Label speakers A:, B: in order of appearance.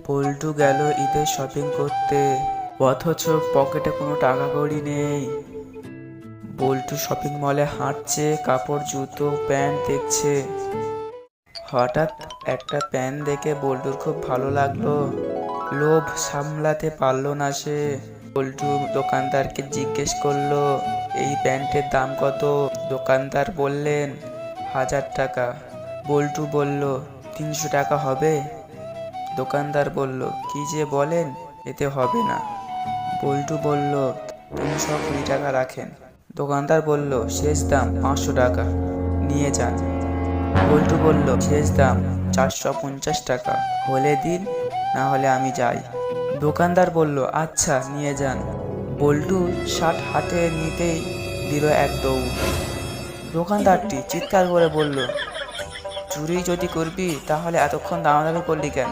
A: বল্টু গেল ঈদের শপিং করতে, অথচ পকেটে কোনো টাকা কড়ি নেই। বল্টু শপিং মলে হাঁটছে, কাপড় জুতো প্যান্ট দেখছে। হঠাৎ একটা প্যান্ট দেখে বল্টুর খুব ভালো লাগলো। লোভ সামলাতে পারলো না সে। বল্টু দোকানদারকে জিজ্ঞেস করলো, এই প্যান্টের দাম কত? দোকানদার বললেন 1000 টাকা। বল্টু বলল, 300 টাকা হবে? দোকানদার বলল, কি যে বলেন, এতে হবে না। বল্টু বলল, 320 টাকা রাখেন। দোকানদার বলল, শেষ দাম 500 টাকা, নিয়ে যান। বল্টু বলল, শেষ দাম 450 টাকা, হলে দিন, না হলে আমি যাই। দোকানদার বলল, আচ্ছা নিয়ে যান। বল্টু শার্ট হাতে নিতেই দিল এক দৌড়। দোকানদারটি চিৎকার করে বলল, চুরি যদি করবি তাহলে এতক্ষণ দামাদামি করলি কেন?